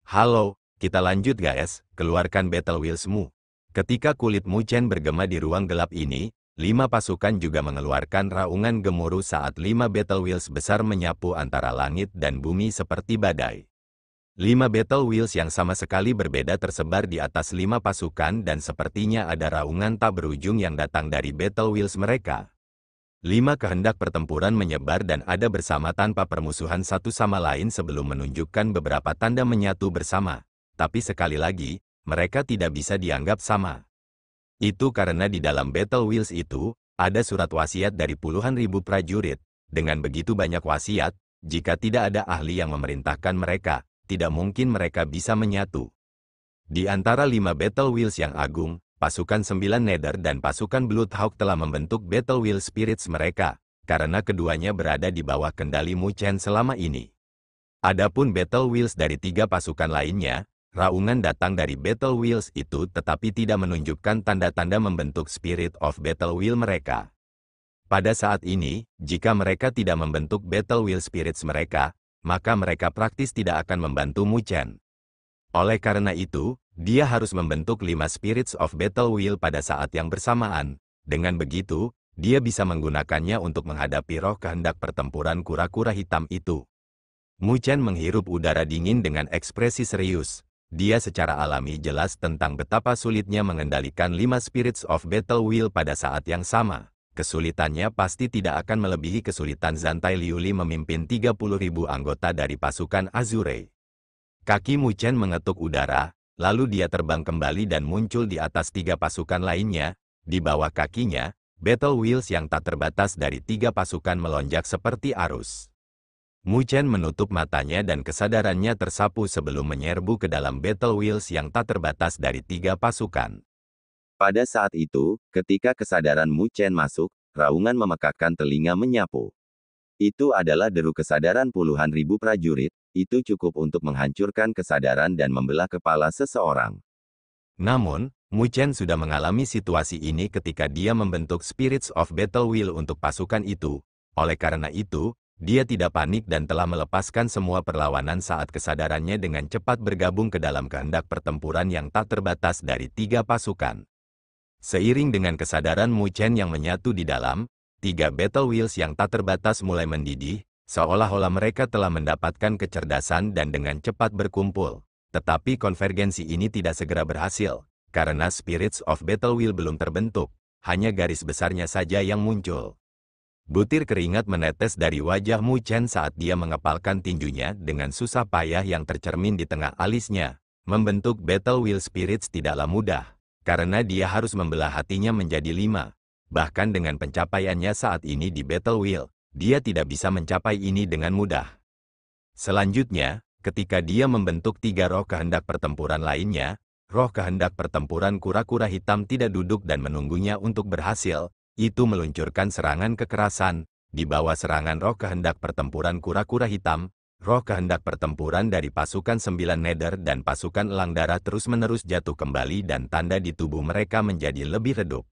Halo, kita lanjut guys, keluarkan Battle Wheels-mu. Ketika kulit Mu Chen bergema di ruang gelap ini, 5 pasukan juga mengeluarkan raungan gemuruh saat 5 Battle Wheels besar menyapu antara langit dan bumi seperti badai. 5 Battle Wheels yang sama sekali berbeda tersebar di atas 5 pasukan dan sepertinya ada raungan tak berujung yang datang dari Battle Wheels mereka. 5 kehendak pertempuran menyebar dan ada bersama tanpa permusuhan satu sama lain sebelum menunjukkan beberapa tanda menyatu bersama. Tapi sekali lagi, mereka tidak bisa dianggap sama. Itu karena di dalam Battle Wheels itu, ada surat wasiat dari puluhan ribu prajurit. Dengan begitu banyak wasiat, jika tidak ada ahli yang memerintahkan mereka, tidak mungkin mereka bisa menyatu. Di antara 5 Battle Wheels yang agung, pasukan 9 Nether dan pasukan Bloodhawk telah membentuk Battle Wheel Spirits mereka, karena keduanya berada di bawah kendali Mu Chen selama ini. Adapun Battle Wheels dari 3 pasukan lainnya, raungan datang dari Battle Wheels itu tetapi tidak menunjukkan tanda-tanda membentuk Spirit of Battle Wheel mereka. Pada saat ini, jika mereka tidak membentuk Battle Wheel Spirits mereka, maka mereka praktis tidak akan membantu Mu Chen. Oleh karena itu, dia harus membentuk 5 Spirits of Battle Wheel pada saat yang bersamaan. Dengan begitu, dia bisa menggunakannya untuk menghadapi roh kehendak pertempuran kura-kura hitam itu. Mu Chen menghirup udara dingin dengan ekspresi serius. Dia secara alami jelas tentang betapa sulitnya mengendalikan 5 Spirits of Battle Wheel pada saat yang sama. Kesulitannya pasti tidak akan melebihi kesulitan Zantai Liuli memimpin 30.000 anggota dari pasukan Azure. Kaki Mu Chen mengetuk udara, lalu dia terbang kembali dan muncul di atas 3 pasukan lainnya. Di bawah kakinya, Battle Wheels yang tak terbatas dari 3 pasukan melonjak seperti arus. Mu Chen menutup matanya dan kesadarannya tersapu sebelum menyerbu ke dalam Battle Wheels yang tak terbatas dari 3 pasukan. Pada saat itu, ketika kesadaran Mu Chen masuk, raungan memekakkan telinga menyapu. Itu adalah deru kesadaran puluhan ribu prajurit, itu cukup untuk menghancurkan kesadaran dan membelah kepala seseorang. Namun, Mu Chen sudah mengalami situasi ini ketika dia membentuk Spirits of Battle Wheel untuk pasukan itu. Oleh karena itu, dia tidak panik dan telah melepaskan semua perlawanan saat kesadarannya dengan cepat bergabung ke dalam kehendak pertempuran yang tak terbatas dari 3 pasukan. Seiring dengan kesadaran Mu Chen yang menyatu di dalam, 3 Battle Wheels yang tak terbatas mulai mendidih, seolah-olah mereka telah mendapatkan kecerdasan dan dengan cepat berkumpul. Tetapi konvergensi ini tidak segera berhasil, karena Spirits of Battle Wheel belum terbentuk, hanya garis besarnya saja yang muncul. Butir keringat menetes dari wajah Mu Chen saat dia mengepalkan tinjunya dengan susah payah yang tercermin di tengah alisnya. Membentuk Battle Wheel Spirits tidaklah mudah, karena dia harus membelah hatinya menjadi 5. Bahkan dengan pencapaiannya saat ini di Battle Wheel, dia tidak bisa mencapai ini dengan mudah. Selanjutnya, ketika dia membentuk 3 roh kehendak pertempuran lainnya, roh kehendak pertempuran kura-kura hitam tidak duduk dan menunggunya untuk berhasil, itu meluncurkan serangan kekerasan. Di bawah serangan roh kehendak pertempuran kura-kura hitam, roh kehendak pertempuran dari pasukan 9 Nether dan pasukan Elang Darah terus-menerus jatuh kembali dan tanda di tubuh mereka menjadi lebih redup.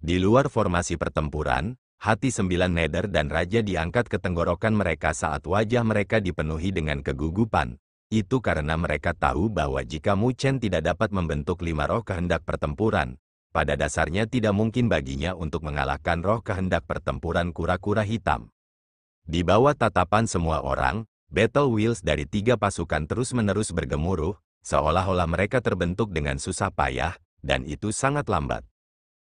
Di luar formasi pertempuran, hati 9 Nether dan Raja diangkat ke tenggorokan mereka saat wajah mereka dipenuhi dengan kegugupan. Itu karena mereka tahu bahwa jika Mu Chen tidak dapat membentuk 5 roh kehendak pertempuran, pada dasarnya tidak mungkin baginya untuk mengalahkan roh kehendak pertempuran kura-kura hitam. Di bawah tatapan semua orang, Battle Wheels dari 3 pasukan terus-menerus bergemuruh, seolah-olah mereka terbentuk dengan susah payah, dan itu sangat lambat.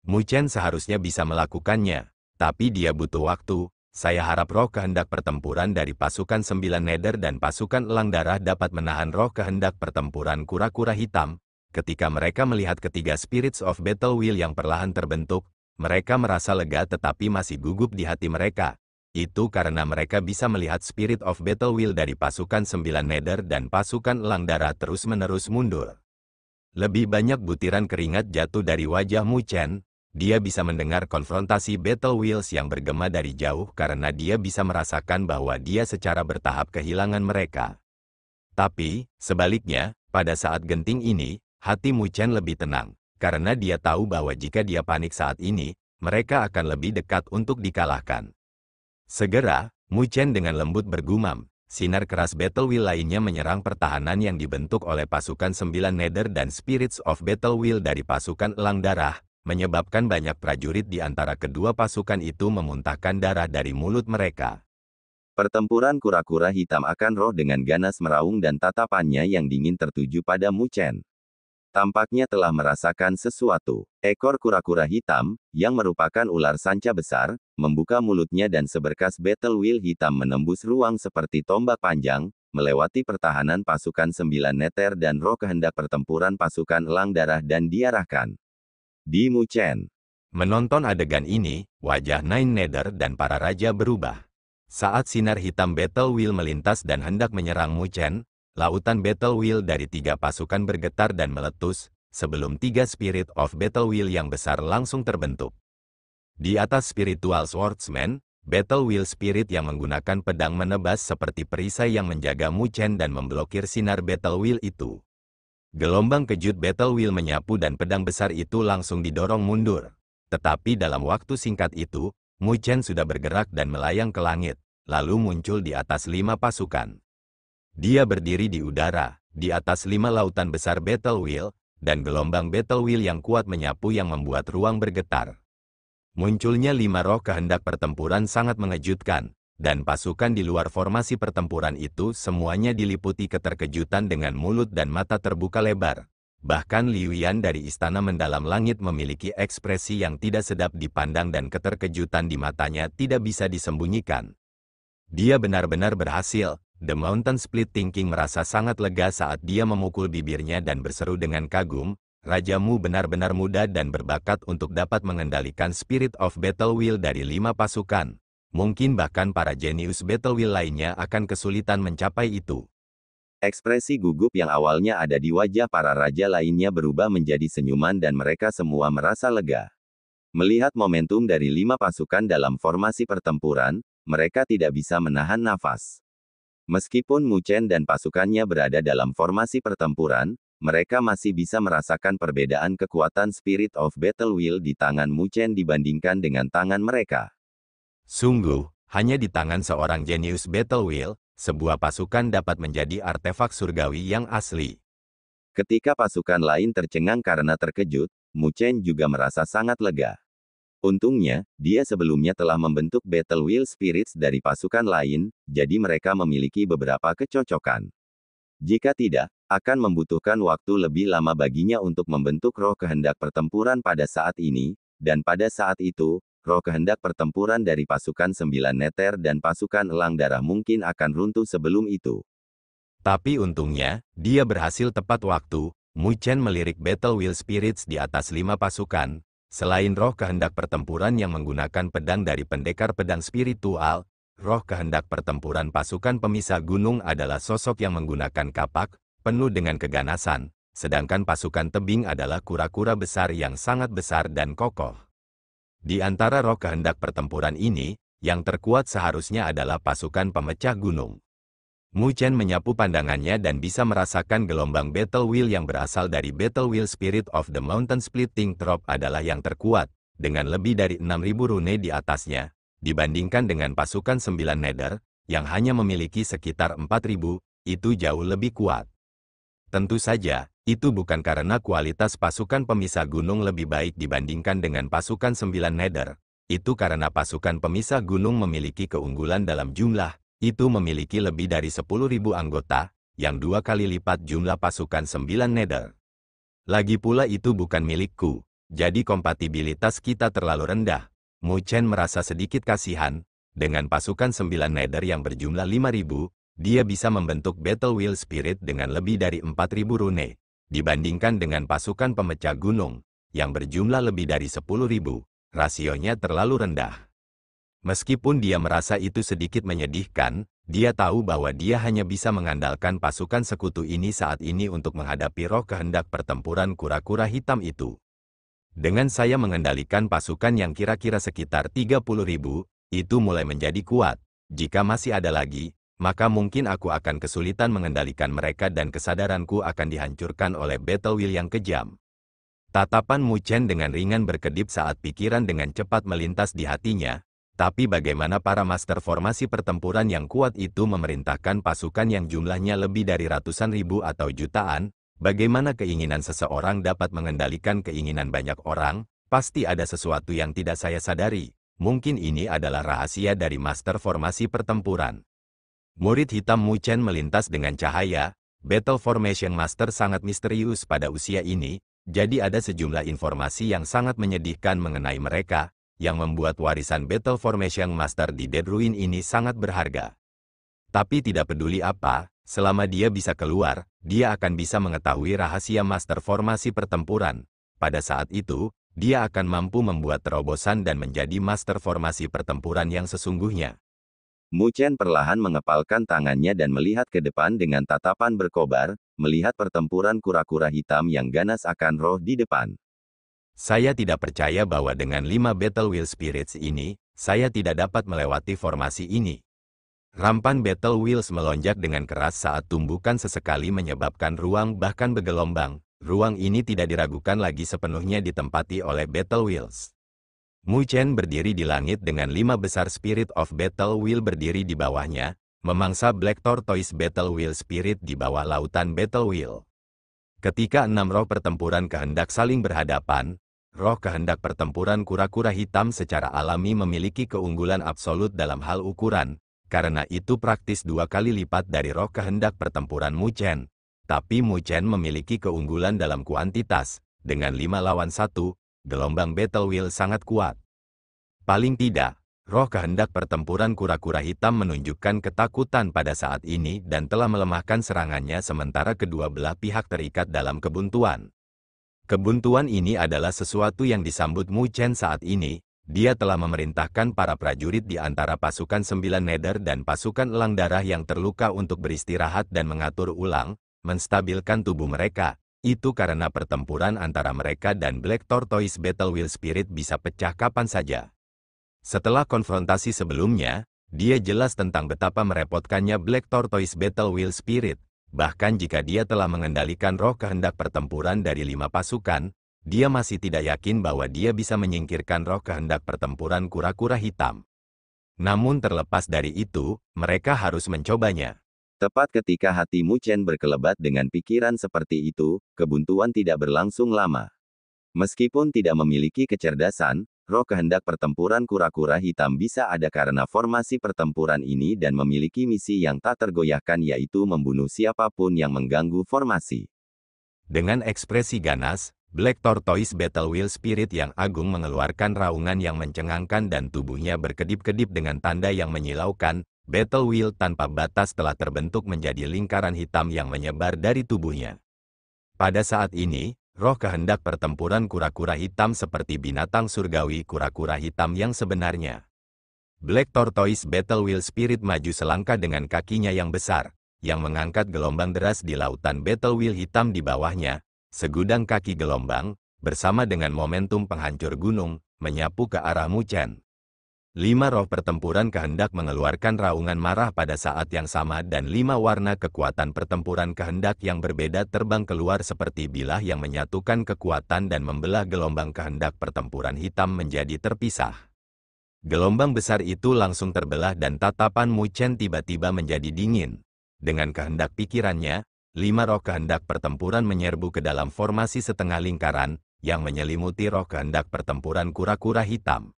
Mu Chen seharusnya bisa melakukannya, tapi dia butuh waktu. Saya harap roh kehendak pertempuran dari pasukan 9 Nether dan pasukan Elang Darah dapat menahan roh kehendak pertempuran kura-kura hitam. Ketika mereka melihat ketiga Spirits of Battle Wheel yang perlahan terbentuk, mereka merasa lega tetapi masih gugup di hati mereka. Itu karena mereka bisa melihat Spirit of Battle Wheel dari pasukan 9 Nether dan pasukan Elang Darah terus-menerus mundur. Lebih banyak butiran keringat jatuh dari wajah Mu Chen. Dia bisa mendengar konfrontasi Battle Wheels yang bergema dari jauh karena dia bisa merasakan bahwa dia secara bertahap kehilangan mereka. Tapi, sebaliknya, pada saat genting ini, hati Mu Chen lebih tenang, karena dia tahu bahwa jika dia panik saat ini, mereka akan lebih dekat untuk dikalahkan. Segera, Mu Chen dengan lembut bergumam, sinar keras Battle Wheel lainnya menyerang pertahanan yang dibentuk oleh pasukan 9 Nether dan Spirits of Battle Wheel dari pasukan Elang Darah, menyebabkan banyak prajurit di antara kedua pasukan itu memuntahkan darah dari mulut mereka. Pertempuran kura-kura hitam akan roh dengan ganas meraung dan tatapannya yang dingin tertuju pada Mu Chen. Tampaknya telah merasakan sesuatu. Ekor kura-kura hitam, yang merupakan ular sanca besar, membuka mulutnya dan seberkas battle wheel hitam menembus ruang seperti tombak panjang, melewati pertahanan pasukan 9 Nether dan roh kehendak pertempuran pasukan Elang Darah dan diarahkan di Mu Chen. Menonton adegan ini, wajah Nine Nether dan para raja berubah. Saat sinar hitam battle wheel melintas dan hendak menyerang Mu Chen, lautan battle wheel dari 3 pasukan bergetar dan meletus, sebelum 3 Spirit of Battle Wheel yang besar langsung terbentuk. Di atas Spiritual Swordsman, Battle Wheel Spirit yang menggunakan pedang menebas seperti perisai yang menjaga Mu Chen dan memblokir sinar battle wheel itu. Gelombang kejut battle wheel menyapu dan pedang besar itu langsung didorong mundur. Tetapi dalam waktu singkat itu, Mu Chen sudah bergerak dan melayang ke langit, lalu muncul di atas 5 pasukan. Dia berdiri di udara, di atas 5 lautan besar battle wheel, dan gelombang battle wheel yang kuat menyapu yang membuat ruang bergetar. Munculnya 5 roh kehendak pertempuran sangat mengejutkan, dan pasukan di luar formasi pertempuran itu semuanya diliputi keterkejutan dengan mulut dan mata terbuka lebar. Bahkan Liu Yan dari Istana Mendalam Langit memiliki ekspresi yang tidak sedap dipandang dan keterkejutan di matanya tidak bisa disembunyikan. Dia benar-benar berhasil. The Mountain Split Thinking merasa sangat lega saat dia memukul bibirnya dan berseru dengan kagum, Rajamu benar-benar muda dan berbakat untuk dapat mengendalikan Spirit of Battle Wheel dari 5 pasukan. Mungkin bahkan para jenius Battle Wheel lainnya akan kesulitan mencapai itu. Ekspresi gugup yang awalnya ada di wajah para raja lainnya berubah menjadi senyuman dan mereka semua merasa lega. Melihat momentum dari 5 pasukan dalam formasi pertempuran, mereka tidak bisa menahan nafas. Meskipun Mu Chen dan pasukannya berada dalam formasi pertempuran, mereka masih bisa merasakan perbedaan kekuatan Spirit of Battle Wheel di tangan Mu Chen dibandingkan dengan tangan mereka. Sungguh, hanya di tangan seorang jenius Battle Wheel, sebuah pasukan dapat menjadi artefak surgawi yang asli. Ketika pasukan lain tercengang karena terkejut, Mu Chen juga merasa sangat lega. Untungnya, dia sebelumnya telah membentuk Battle Wheel Spirits dari pasukan lain, jadi mereka memiliki beberapa kecocokan. Jika tidak, akan membutuhkan waktu lebih lama baginya untuk membentuk roh kehendak pertempuran pada saat ini, dan pada saat itu, roh kehendak pertempuran dari pasukan 9 Nether dan pasukan Elang Darah mungkin akan runtuh sebelum itu. Tapi untungnya, dia berhasil tepat waktu. Mu Chen melirik Battle Wheel Spirits di atas 5 pasukan. Selain roh kehendak pertempuran yang menggunakan pedang dari pendekar pedang spiritual, roh kehendak pertempuran pasukan pemisah gunung adalah sosok yang menggunakan kapak, penuh dengan keganasan, sedangkan pasukan tebing adalah kura-kura besar yang sangat besar dan kokoh. Di antara roh kehendak pertempuran ini, yang terkuat seharusnya adalah pasukan pemecah gunung. Mu Chen menyapu pandangannya dan bisa merasakan gelombang battle wheel yang berasal dari Battle Wheel Spirit of the Mountain Splitting Trop adalah yang terkuat, dengan lebih dari 6.000 rune di atasnya, dibandingkan dengan pasukan 9 Nether, yang hanya memiliki sekitar 4.000, itu jauh lebih kuat. Tentu saja, itu bukan karena kualitas pasukan pemisah gunung lebih baik dibandingkan dengan pasukan 9 Nether, itu karena pasukan pemisah gunung memiliki keunggulan dalam jumlah. Itu memiliki lebih dari 10.000 anggota, yang 2 kali lipat jumlah pasukan 9 Nether. Lagi pula itu bukan milikku, jadi kompatibilitas kita terlalu rendah. Mu Chen merasa sedikit kasihan, dengan pasukan 9 Nether yang berjumlah 5.000, dia bisa membentuk Battle Wheel Spirit dengan lebih dari 4.000 rune, dibandingkan dengan pasukan pemecah gunung, yang berjumlah lebih dari 10.000, rasionya terlalu rendah. Meskipun dia merasa itu sedikit menyedihkan, dia tahu bahwa dia hanya bisa mengandalkan pasukan sekutu ini saat ini untuk menghadapi roh kehendak pertempuran kura-kura hitam itu. Dengan saya mengendalikan pasukan yang kira-kira sekitar 30.000, itu mulai menjadi kuat. Jika masih ada lagi, maka mungkin aku akan kesulitan mengendalikan mereka dan kesadaranku akan dihancurkan oleh battle wheel yang kejam. Tatapan Mu Chen dengan ringan berkedip saat pikiran dengan cepat melintas di hatinya. Tapi bagaimana para master formasi pertempuran yang kuat itu memerintahkan pasukan yang jumlahnya lebih dari ratusan ribu atau jutaan? Bagaimana keinginan seseorang dapat mengendalikan keinginan banyak orang? Pasti ada sesuatu yang tidak saya sadari. Mungkin ini adalah rahasia dari master formasi pertempuran. Murid hitam Mu Chen melintas dengan cahaya. Battle Formation Master sangat misterius pada usia ini, jadi ada sejumlah informasi yang sangat menyedihkan mengenai mereka, yang membuat warisan Battle Formation Master di Dead Ruin ini sangat berharga. Tapi tidak peduli apa, selama dia bisa keluar, dia akan bisa mengetahui rahasia Master Formasi Pertempuran. Pada saat itu, dia akan mampu membuat terobosan dan menjadi Master Formasi Pertempuran yang sesungguhnya. Mu Chen perlahan mengepalkan tangannya dan melihat ke depan dengan tatapan berkobar, melihat pertempuran kura-kura hitam yang ganas akan roh di depan. Saya tidak percaya bahwa dengan 5 Battle Wheel Spirits ini, saya tidak dapat melewati formasi ini. Rampan Battle Wheels melonjak dengan keras saat tumbukan sesekali menyebabkan ruang bahkan bergelombang. Ruang ini tidak diragukan lagi sepenuhnya ditempati oleh Battle Wheels. Mu Chen berdiri di langit dengan 5 besar Spirit of Battle Wheel berdiri di bawahnya, memangsa Black Tortoise Battle Wheel Spirit di bawah lautan Battle Wheel. Ketika 6 roh pertempuran kehendak saling berhadapan, roh kehendak pertempuran kura-kura hitam secara alami memiliki keunggulan absolut dalam hal ukuran, karena itu praktis 2 kali lipat dari roh kehendak pertempuran Mu Chen. Tapi Mu Chen memiliki keunggulan dalam kuantitas, dengan 5 lawan 1, gelombang Battle Wheel sangat kuat. Paling tidak, roh kehendak pertempuran kura-kura hitam menunjukkan ketakutan pada saat ini dan telah melemahkan serangannya sementara kedua belah pihak terikat dalam kebuntuan. Kebuntuan ini adalah sesuatu yang disambut Mu Chen saat ini. Dia telah memerintahkan para prajurit di antara pasukan 9 Nether dan pasukan elang darah yang terluka untuk beristirahat dan mengatur ulang, menstabilkan tubuh mereka. Itu karena pertempuran antara mereka dan Black Tortoise Battle Wheel Spirit bisa pecah kapan saja. Setelah konfrontasi sebelumnya, dia jelas tentang betapa merepotkannya Black Tortoise Battle Wheel Spirit. Bahkan jika dia telah mengendalikan roh kehendak pertempuran dari 5 pasukan, dia masih tidak yakin bahwa dia bisa menyingkirkan roh kehendak pertempuran kura-kura hitam. Namun terlepas dari itu, mereka harus mencobanya. Tepat ketika hati Mu Chen berkelebat dengan pikiran seperti itu, kebuntuan tidak berlangsung lama. Meskipun tidak memiliki kecerdasan, roh kehendak pertempuran kura-kura hitam bisa ada karena formasi pertempuran ini dan memiliki misi yang tak tergoyahkan yaitu membunuh siapapun yang mengganggu formasi. Dengan ekspresi ganas, Black Tortoise Battle Wheel Spirit yang agung mengeluarkan raungan yang mencengangkan dan tubuhnya berkedip-kedip dengan tanda yang menyilaukan. Battle Wheel tanpa batas telah terbentuk menjadi lingkaran hitam yang menyebar dari tubuhnya. Pada saat ini, roh kehendak pertempuran kura-kura hitam seperti binatang surgawi kura-kura hitam yang sebenarnya. Black Tortoise Battle Wheel Spirit maju selangkah dengan kakinya yang besar, yang mengangkat gelombang deras di lautan Battle Wheel hitam di bawahnya. Segudang kaki gelombang, bersama dengan momentum penghancur gunung, menyapu ke arah Mu Chen. 5 roh pertempuran kehendak mengeluarkan raungan marah pada saat yang sama dan 5 warna kekuatan pertempuran kehendak yang berbeda terbang keluar seperti bilah yang menyatukan kekuatan dan membelah gelombang kehendak pertempuran hitam menjadi terpisah. Gelombang besar itu langsung terbelah dan tatapan Mu Chen tiba-tiba menjadi dingin. Dengan kehendak pikirannya, 5 roh kehendak pertempuran menyerbu ke dalam formasi setengah lingkaran, yang menyelimuti roh kehendak pertempuran kura-kura hitam.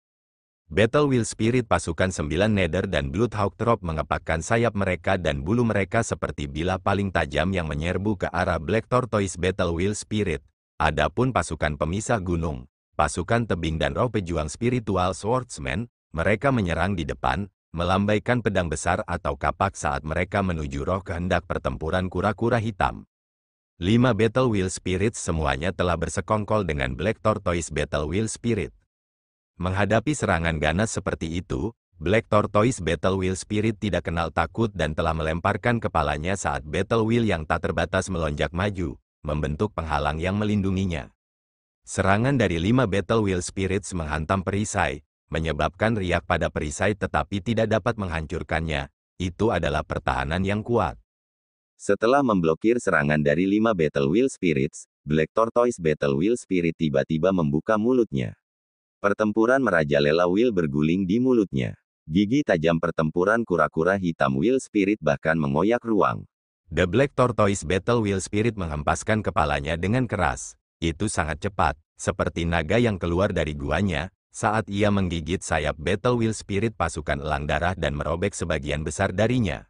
Battle Wheel Spirit pasukan 9 Nether dan Bloodhawk Trop mengepakkan sayap mereka dan bulu mereka seperti bilah paling tajam yang menyerbu ke arah Black Tortoise Battle Wheel Spirit. Adapun pasukan pemisah gunung, pasukan tebing dan roh pejuang spiritual Swordsman, mereka menyerang di depan, melambaikan pedang besar atau kapak saat mereka menuju roh kehendak pertempuran kura-kura hitam. 5 Battle Wheel Spirits semuanya telah bersekongkol dengan Black Tortoise Battle Wheel Spirit. Menghadapi serangan ganas seperti itu, Black Tortoise Battle Wheel Spirit tidak kenal takut dan telah melemparkan kepalanya saat Battle Wheel yang tak terbatas melonjak maju, membentuk penghalang yang melindunginya. Serangan dari 5 Battle Wheel Spirits menghantam perisai, menyebabkan riak pada perisai tetapi tidak dapat menghancurkannya. Itu adalah pertahanan yang kuat. Setelah memblokir serangan dari 5 Battle Wheel Spirits, Black Tortoise Battle Wheel Spirit tiba-tiba membuka mulutnya. Pertempuran merajalela Will berguling di mulutnya. Gigi tajam pertempuran kura-kura hitam Will Spirit bahkan mengoyak ruang. The Black Tortoise Battle Wheel Spirit menghempaskan kepalanya dengan keras. Itu sangat cepat, seperti naga yang keluar dari guanya, saat ia menggigit sayap Battle Wheel Spirit pasukan elang darah dan merobek sebagian besar darinya.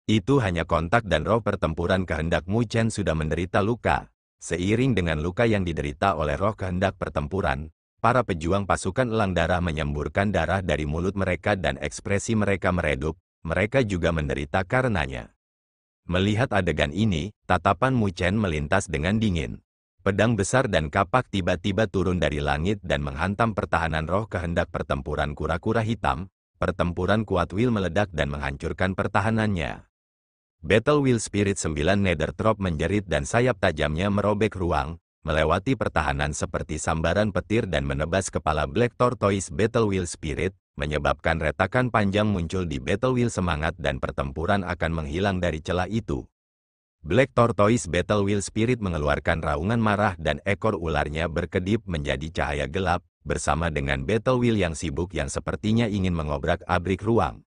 Itu hanya kontak dan roh pertempuran kehendak Mu Chen sudah menderita luka. Seiring dengan luka yang diderita oleh roh kehendak pertempuran, para pejuang pasukan elang darah menyemburkan darah dari mulut mereka dan ekspresi mereka meredup, mereka juga menderita karenanya. Melihat adegan ini, tatapan Mu Chen melintas dengan dingin. Pedang besar dan kapak tiba-tiba turun dari langit dan menghantam pertahanan roh kehendak pertempuran kura-kura hitam. Pertempuran kuat Will meledak dan menghancurkan pertahanannya. Battle Wheel Spirit 9 Netherthrop menjerit dan sayap tajamnya merobek ruang, melewati pertahanan seperti sambaran petir dan menebas kepala Black Tortoise Battle Wheel Spirit, menyebabkan retakan panjang muncul di Battle Wheel semangat dan pertempuran akan menghilang dari celah itu. Black Tortoise Battle Wheel Spirit mengeluarkan raungan marah dan ekor ularnya berkedip menjadi cahaya gelap, bersama dengan Battle Wheel yang sibuk yang sepertinya ingin mengobrak-abrik ruang.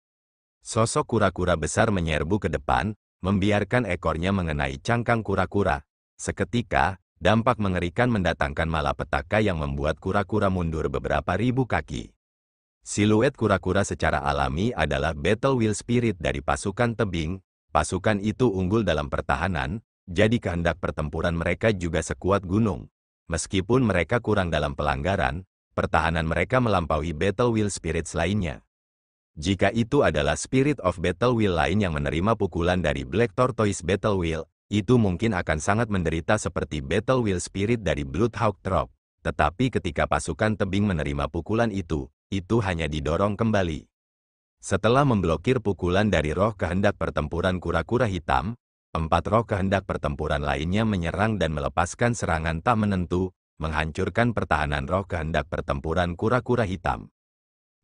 Sosok kura-kura besar menyerbu ke depan, membiarkan ekornya mengenai cangkang kura-kura. Seketika, dampak mengerikan mendatangkan malapetaka yang membuat kura-kura mundur beberapa ribu kaki. Siluet kura-kura secara alami adalah Battle Wheel Spirit dari pasukan tebing. Pasukan itu unggul dalam pertahanan, jadi kehendak pertempuran mereka juga sekuat gunung. Meskipun mereka kurang dalam pelanggaran, pertahanan mereka melampaui Battle Wheel Spirits lainnya. Jika itu adalah Spirit of Battle Wheel lain yang menerima pukulan dari Black Tortoise Battle Wheel, itu mungkin akan sangat menderita seperti Battle Wheel Spirit dari Bloodhawk Trop. Tetapi ketika pasukan tebing menerima pukulan itu hanya didorong kembali. Setelah memblokir pukulan dari roh kehendak pertempuran kura-kura hitam, 4 roh kehendak pertempuran lainnya menyerang dan melepaskan serangan tak menentu, menghancurkan pertahanan roh kehendak pertempuran kura-kura hitam.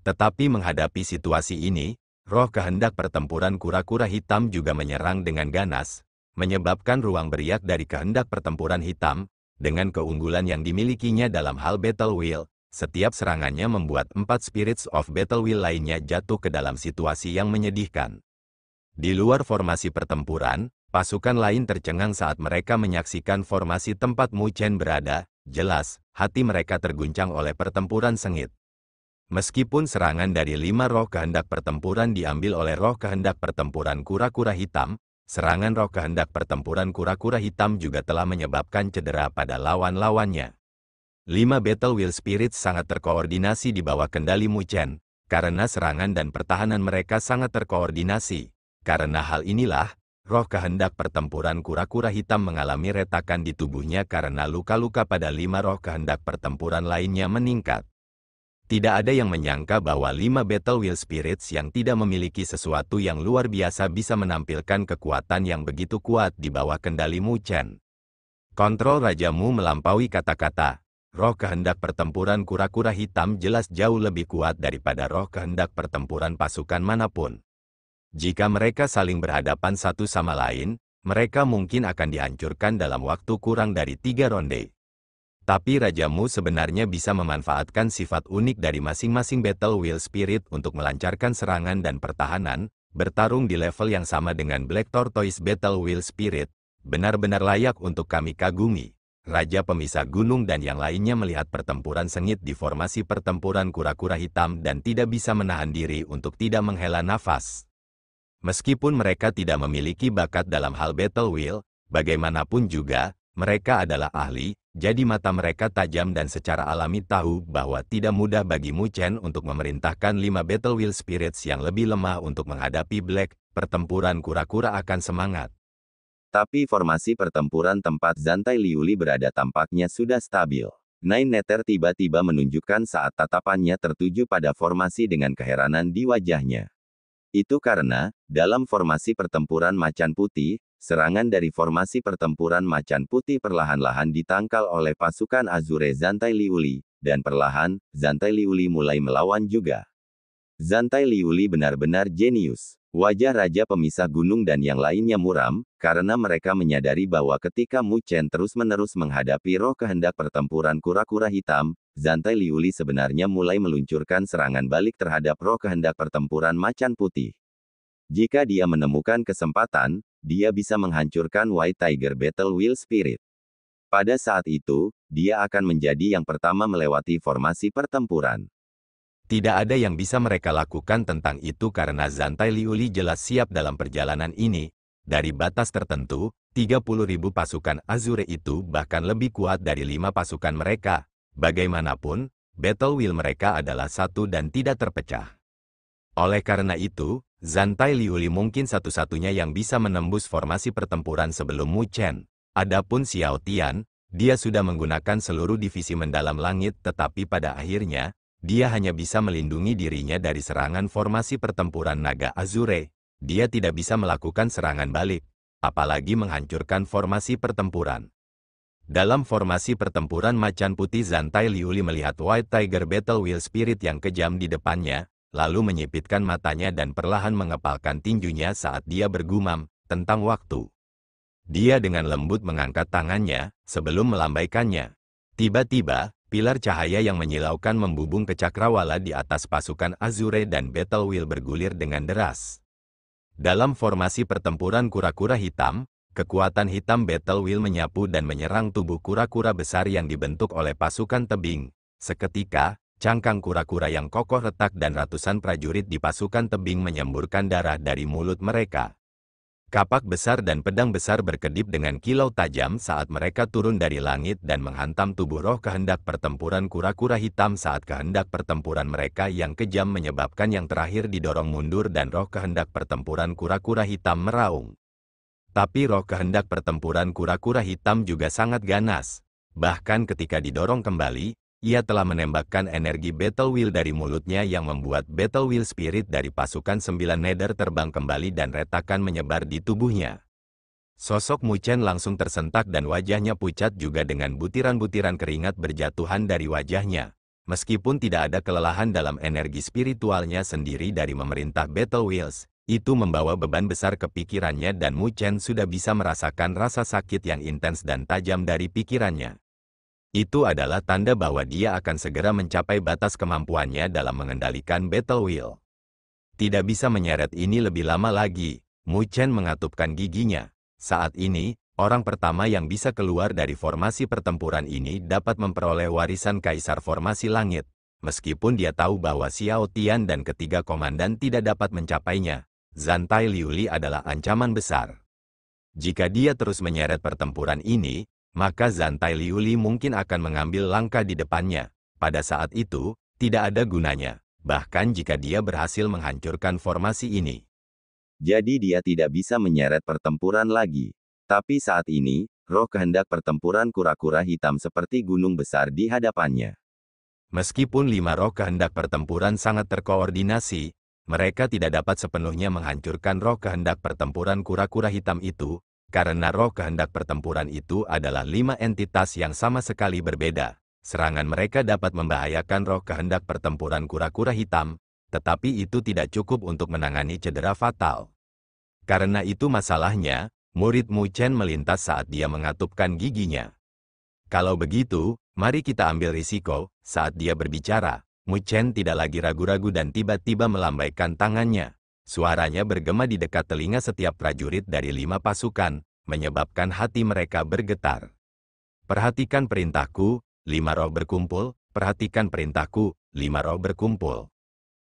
Tetapi menghadapi situasi ini, roh kehendak pertempuran kura-kura hitam juga menyerang dengan ganas, menyebabkan ruang beriak dari kehendak pertempuran hitam, dengan keunggulan yang dimilikinya dalam hal Battle Wheel. Setiap serangannya membuat 4 Spirits of Battle Wheel lainnya jatuh ke dalam situasi yang menyedihkan. Di luar formasi pertempuran, pasukan lain tercengang saat mereka menyaksikan formasi tempat Mu Chen berada. Jelas, hati mereka terguncang oleh pertempuran sengit. Meskipun serangan dari 5 roh kehendak pertempuran diambil oleh roh kehendak pertempuran kura-kura hitam, serangan roh kehendak pertempuran kura-kura hitam juga telah menyebabkan cedera pada lawan-lawannya. 5 Battle Wheel Spirits sangat terkoordinasi di bawah kendali Mu Chen, karena serangan dan pertahanan mereka sangat terkoordinasi. Karena hal inilah, roh kehendak pertempuran kura-kura hitam mengalami retakan di tubuhnya karena luka-luka pada 5 roh kehendak pertempuran lainnya meningkat. Tidak ada yang menyangka bahwa 5 Battle Wheel Spirits yang tidak memiliki sesuatu yang luar biasa bisa menampilkan kekuatan yang begitu kuat di bawah kendali Mu Chen. Kontrol Raja Mu melampaui kata-kata. Roh kehendak pertempuran kura-kura hitam jelas jauh lebih kuat daripada roh kehendak pertempuran pasukan manapun. Jika mereka saling berhadapan satu sama lain, mereka mungkin akan dihancurkan dalam waktu kurang dari 3 ronde. Tapi Raja Mu sebenarnya bisa memanfaatkan sifat unik dari masing-masing Battle Wheel Spirit untuk melancarkan serangan dan pertahanan, bertarung di level yang sama dengan Black Tortoise Battle Wheel Spirit, benar-benar layak untuk kami kagumi. Raja Pemisah Gunung dan yang lainnya melihat pertempuran sengit di formasi pertempuran kura-kura hitam dan tidak bisa menahan diri untuk tidak menghela nafas. Meskipun mereka tidak memiliki bakat dalam hal Battle Wheel, bagaimanapun juga, mereka adalah ahli, jadi mata mereka tajam dan secara alami tahu bahwa tidak mudah bagi Mu Chen untuk memerintahkan 5 Battle Wheel Spirits yang lebih lemah untuk menghadapi Black. Pertempuran kura-kura akan semangat. Tapi formasi pertempuran tempat Zantai Liuli berada tampaknya sudah stabil. Nine Nether tiba-tiba menunjukkan saat tatapannya tertuju pada formasi dengan keheranan di wajahnya. Itu karena, dalam formasi pertempuran macan putih, serangan dari formasi pertempuran macan putih perlahan-lahan ditangkal oleh pasukan Azure Zantai Liuli, dan perlahan, Zantai Liuli mulai melawan juga. Zantai Liuli benar-benar jenius. Wajah Raja Pemisah Gunung dan yang lainnya muram, karena mereka menyadari bahwa ketika Mu Chen terus-menerus menghadapi roh kehendak pertempuran kura-kura hitam, Zantai Liuli sebenarnya mulai meluncurkan serangan balik terhadap roh kehendak pertempuran macan putih. Jika dia menemukan kesempatan, dia bisa menghancurkan White Tiger Battle Wheel Spirit. Pada saat itu, dia akan menjadi yang pertama melewati formasi pertempuran. Tidak ada yang bisa mereka lakukan tentang itu karena Zantai Liuli jelas siap dalam perjalanan ini. Dari batas tertentu, 30.000 pasukan Azure itu bahkan lebih kuat dari 5 pasukan mereka. Bagaimanapun, Battle Wheel mereka adalah satu dan tidak terpecah. Oleh karena itu, Zantai Liuli mungkin satu-satunya yang bisa menembus formasi pertempuran sebelum Mu Chen. Adapun Xiao Tian, dia sudah menggunakan seluruh divisi mendalam langit tetapi pada akhirnya, dia hanya bisa melindungi dirinya dari serangan formasi pertempuran naga Azure. Dia tidak bisa melakukan serangan balik, apalagi menghancurkan formasi pertempuran. Dalam formasi pertempuran macan putih, Zantai Liuli melihat White Tiger Battle Wheel Spirit yang kejam di depannya, lalu menyipitkan matanya dan perlahan mengepalkan tinjunya saat dia bergumam tentang waktu. Dia dengan lembut mengangkat tangannya sebelum melambaikannya. Tiba-tiba, pilar cahaya yang menyilaukan membubung ke cakrawala di atas pasukan Azure dan Battle Wheel bergulir dengan deras. Dalam formasi pertempuran kura-kura hitam, kekuatan hitam Battle Wheel menyapu dan menyerang tubuh kura-kura besar yang dibentuk oleh pasukan tebing. Seketika, cangkang kura-kura yang kokoh retak dan ratusan prajurit di pasukan tebing menyemburkan darah dari mulut mereka. Kapak besar dan pedang besar berkedip dengan kilau tajam saat mereka turun dari langit dan menghantam tubuh roh kehendak pertempuran kura-kura hitam saat kehendak pertempuran mereka yang kejam menyebabkan yang terakhir didorong mundur dan roh kehendak pertempuran kura-kura hitam meraung. Tapi roh kehendak pertempuran kura-kura hitam juga sangat ganas. Bahkan ketika didorong kembali, ia telah menembakkan energi Battle Wheel dari mulutnya yang membuat Battle Wheel Spirit dari pasukan 9 Nether terbang kembali dan retakan menyebar di tubuhnya. Sosok Mu Chen langsung tersentak dan wajahnya pucat juga dengan butiran-butiran keringat berjatuhan dari wajahnya. Meskipun tidak ada kelelahan dalam energi spiritualnya sendiri dari memerintah Battle Wheels, itu membawa beban besar ke pikirannya dan Mu Chen sudah bisa merasakan rasa sakit yang intens dan tajam dari pikirannya. Itu adalah tanda bahwa dia akan segera mencapai batas kemampuannya dalam mengendalikan Battle Wheel. Tidak bisa menyeret ini lebih lama lagi, Mu Chen mengatupkan giginya. Saat ini, orang pertama yang bisa keluar dari formasi pertempuran ini dapat memperoleh warisan Kaisar Formasi Langit. Meskipun dia tahu bahwa Xiao Tian dan ketiga komandan tidak dapat mencapainya, Zantai Liuli adalah ancaman besar. Jika dia terus menyeret pertempuran ini, maka Zantai Liuli mungkin akan mengambil langkah di depannya. Pada saat itu, tidak ada gunanya, bahkan jika dia berhasil menghancurkan formasi ini. Jadi dia tidak bisa menyeret pertempuran lagi. Tapi saat ini, roh kehendak pertempuran kura-kura hitam seperti gunung besar di hadapannya. Meskipun 5 roh kehendak pertempuran sangat terkoordinasi, mereka tidak dapat sepenuhnya menghancurkan roh kehendak pertempuran kura-kura hitam itu, karena roh kehendak pertempuran itu adalah 5 entitas yang sama sekali berbeda. Serangan mereka dapat membahayakan roh kehendak pertempuran kura-kura hitam, tetapi itu tidak cukup untuk menangani cedera fatal. Karena itu masalahnya, murid Mu Chen melintas saat dia mengatupkan giginya. Kalau begitu, mari kita ambil risiko. Saat dia berbicara, Mu Chen tidak lagi ragu-ragu dan tiba-tiba melambaikan tangannya. Suaranya bergema di dekat telinga setiap prajurit dari 5 pasukan, menyebabkan hati mereka bergetar. Perhatikan perintahku, 5 roh berkumpul, perhatikan perintahku, 5 roh berkumpul.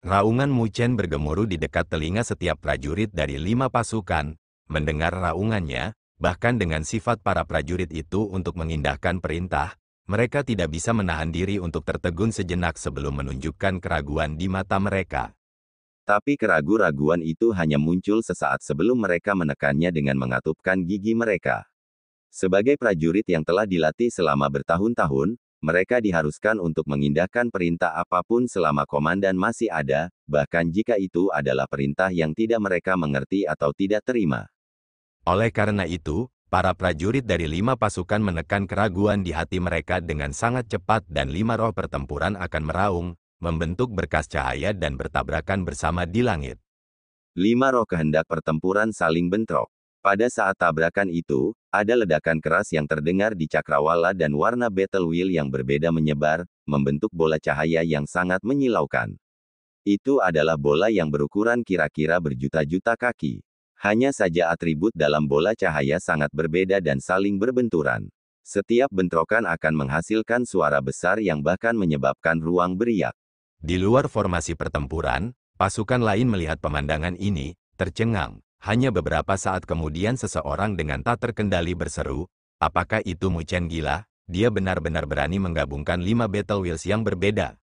Raungan Mu Chen bergemuruh di dekat telinga setiap prajurit dari 5 pasukan. Mendengar raungannya, bahkan dengan sifat para prajurit itu untuk mengindahkan perintah, mereka tidak bisa menahan diri untuk tertegun sejenak sebelum menunjukkan keraguan di mata mereka. Tapi keraguan-raguan itu hanya muncul sesaat sebelum mereka menekannya dengan mengatupkan gigi mereka. Sebagai prajurit yang telah dilatih selama bertahun-tahun, mereka diharuskan untuk mengindahkan perintah apapun selama komandan masih ada, bahkan jika itu adalah perintah yang tidak mereka mengerti atau tidak terima. Oleh karena itu, para prajurit dari 5 pasukan menekan keraguan di hati mereka dengan sangat cepat dan 5 roh pertempuran akan meraung, membentuk berkas cahaya dan bertabrakan bersama di langit. 5 roh kehendak pertempuran saling bentrok. Pada saat tabrakan itu, ada ledakan keras yang terdengar di cakrawala dan warna battle wheel yang berbeda menyebar, membentuk bola cahaya yang sangat menyilaukan. Itu adalah bola yang berukuran kira-kira berjuta-juta kaki. Hanya saja atribut dalam bola cahaya sangat berbeda dan saling berbenturan. Setiap bentrokan akan menghasilkan suara besar yang bahkan menyebabkan ruang beriak. Di luar formasi pertempuran, pasukan lain melihat pemandangan ini, tercengang. Hanya beberapa saat kemudian seseorang dengan tak terkendali berseru, apakah itu Mu Chen gila? Dia benar-benar berani menggabungkan 5 battle wheels yang berbeda.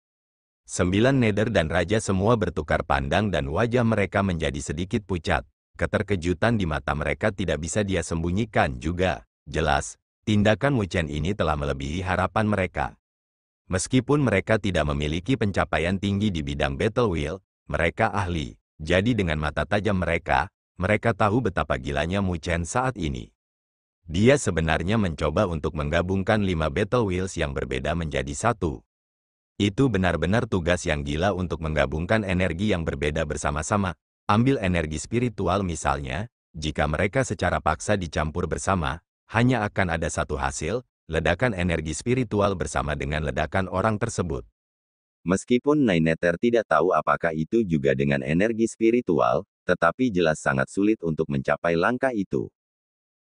9 nether dan raja semua bertukar pandang dan wajah mereka menjadi sedikit pucat. Keterkejutan di mata mereka tidak bisa dia sembunyikan juga. Jelas, tindakan Mu Chen ini telah melebihi harapan mereka. Meskipun mereka tidak memiliki pencapaian tinggi di bidang battle wheel, mereka ahli. Jadi dengan mata tajam mereka tahu betapa gilanya Mu Chen saat ini. Dia sebenarnya mencoba untuk menggabungkan 5 battle wheels yang berbeda menjadi satu. Itu benar-benar tugas yang gila untuk menggabungkan energi yang berbeda bersama-sama. Ambil energi spiritual misalnya, jika mereka secara paksa dicampur bersama, hanya akan ada satu hasil, ledakan energi spiritual bersama dengan ledakan orang tersebut. Meskipun Nine Nether tidak tahu apakah itu juga dengan energi spiritual, tetapi jelas sangat sulit untuk mencapai langkah itu.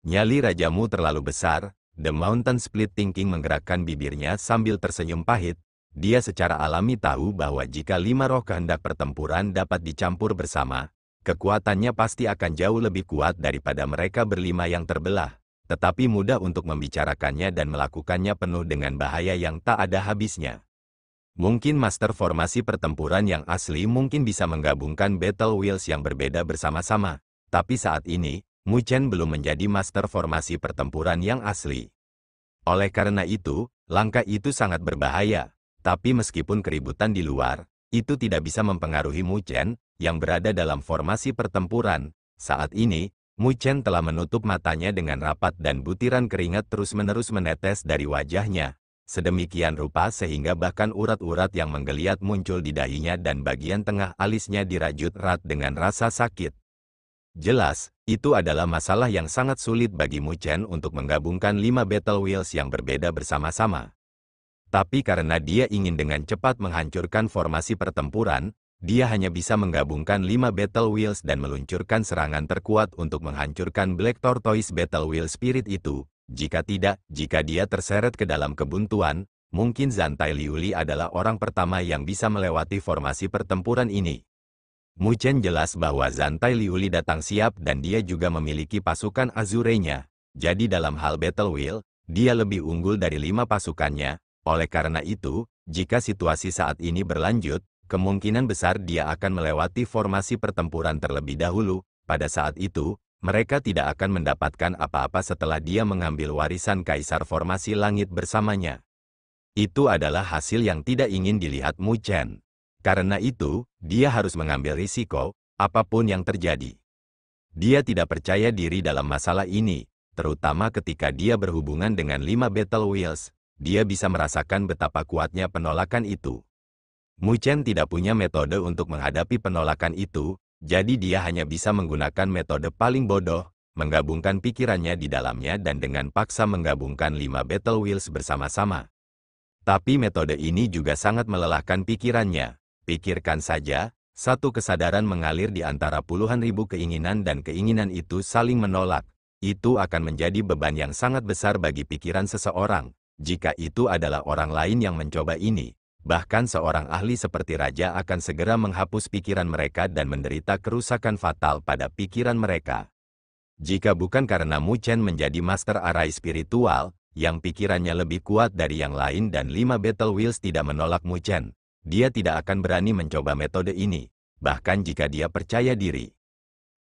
Nyali rajamu terlalu besar, The Mountain Split Thinking menggerakkan bibirnya sambil tersenyum pahit. Dia secara alami tahu bahwa jika 5 roh kehendak pertempuran dapat dicampur bersama, kekuatannya pasti akan jauh lebih kuat daripada mereka berlima yang terbelah. Tetapi mudah untuk membicarakannya dan melakukannya penuh dengan bahaya yang tak ada habisnya. Mungkin master formasi pertempuran yang asli mungkin bisa menggabungkan battle wheels yang berbeda bersama-sama. Tapi saat ini, Mu Chen belum menjadi master formasi pertempuran yang asli. Oleh karena itu, langkah itu sangat berbahaya. Tapi meskipun keributan di luar, itu tidak bisa mempengaruhi Mu Chen yang berada dalam formasi pertempuran. Saat ini, Mu Chen telah menutup matanya dengan rapat dan butiran keringat terus-menerus menetes dari wajahnya. Sedemikian rupa sehingga bahkan urat-urat yang menggeliat muncul di dahinya dan bagian tengah alisnya dirajut erat dengan rasa sakit. Jelas, itu adalah masalah yang sangat sulit bagi Mu Chen untuk menggabungkan 5 battle wheels yang berbeda bersama-sama. Tapi karena dia ingin dengan cepat menghancurkan formasi pertempuran, dia hanya bisa menggabungkan 5 battle wheels dan meluncurkan serangan terkuat untuk menghancurkan Black Tortoise Battle Wheel Spirit itu. Jika tidak, jika dia terseret ke dalam kebuntuan, mungkin Zantai Liuli adalah orang pertama yang bisa melewati formasi pertempuran ini. Mu Chen jelas bahwa Zantai Liuli datang siap dan dia juga memiliki pasukan Azure-nya. Jadi dalam hal battle wheel, dia lebih unggul dari 5 pasukannya. Oleh karena itu, jika situasi saat ini berlanjut, kemungkinan besar dia akan melewati formasi pertempuran terlebih dahulu. Pada saat itu, mereka tidak akan mendapatkan apa-apa setelah dia mengambil warisan Kaisar Formasi Langit bersamanya. Itu adalah hasil yang tidak ingin dilihat Mu Chen. Karena itu, dia harus mengambil risiko, apapun yang terjadi. Dia tidak percaya diri dalam masalah ini, terutama ketika dia berhubungan dengan 5 battle wheels. Dia bisa merasakan betapa kuatnya penolakan itu. Mu Chen tidak punya metode untuk menghadapi penolakan itu, jadi dia hanya bisa menggunakan metode paling bodoh, menggabungkan pikirannya di dalamnya dan dengan paksa menggabungkan 5 battle wheels bersama-sama. Tapi metode ini juga sangat melelahkan pikirannya. Pikirkan saja, satu kesadaran mengalir di antara puluhan ribu keinginan dan keinginan itu saling menolak. Itu akan menjadi beban yang sangat besar bagi pikiran seseorang. Jika itu adalah orang lain yang mencoba ini, bahkan seorang ahli seperti raja akan segera menghapus pikiran mereka dan menderita kerusakan fatal pada pikiran mereka. Jika bukan karena Mu Chen menjadi master arai spiritual, yang pikirannya lebih kuat dari yang lain dan 5 battle wheels tidak menolak Mu Chen, dia tidak akan berani mencoba metode ini, bahkan jika dia percaya diri.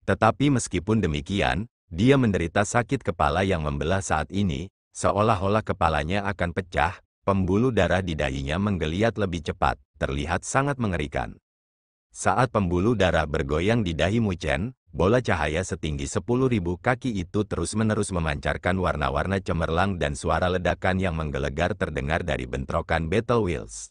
Tetapi meskipun demikian, dia menderita sakit kepala yang membelah saat ini, seolah-olah kepalanya akan pecah. Pembuluh darah di dahinya menggeliat lebih cepat, terlihat sangat mengerikan. Saat pembuluh darah bergoyang di dahi Mu Chen, bola cahaya setinggi 10.000 kaki itu terus-menerus memancarkan warna-warna cemerlang dan suara ledakan yang menggelegar terdengar dari bentrokan battle wheels.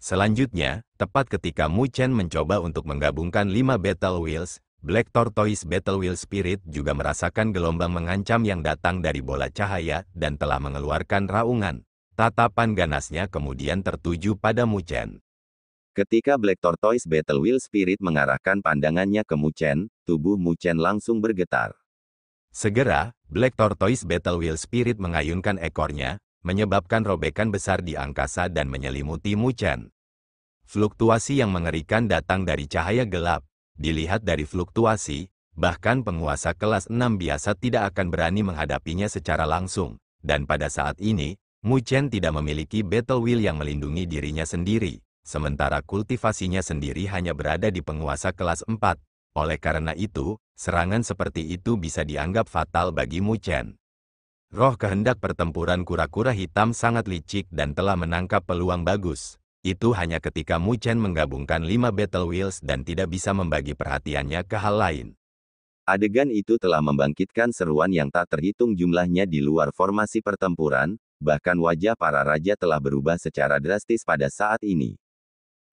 Selanjutnya, tepat ketika Mu Chen mencoba untuk menggabungkan 5 battle wheels, Black Tortoise Battle Wheel Spirit juga merasakan gelombang mengancam yang datang dari bola cahaya dan telah mengeluarkan raungan. Tatapan ganasnya kemudian tertuju pada Mu Chen. Ketika Black Tortoise Battle Wheel Spirit mengarahkan pandangannya ke Mu Chen, tubuh Mu Chen langsung bergetar. Segera, Black Tortoise Battle Wheel Spirit mengayunkan ekornya, menyebabkan robekan besar di angkasa dan menyelimuti Mu Chen. Fluktuasi yang mengerikan datang dari cahaya gelap. Dilihat dari fluktuasi, bahkan penguasa kelas 6 biasa tidak akan berani menghadapinya secara langsung. Dan pada saat ini, Mu Chen tidak memiliki Battle Wheel yang melindungi dirinya sendiri, sementara kultivasinya sendiri hanya berada di penguasa kelas 4. Oleh karena itu, serangan seperti itu bisa dianggap fatal bagi Mu Chen. Roh kehendak pertempuran kura-kura hitam sangat licik dan telah menangkap peluang bagus. Itu hanya ketika Mu Chen menggabungkan 5 Battle Wheels dan tidak bisa membagi perhatiannya ke hal lain. Adegan itu telah membangkitkan seruan yang tak terhitung jumlahnya di luar formasi pertempuran, bahkan wajah para raja telah berubah secara drastis pada saat ini.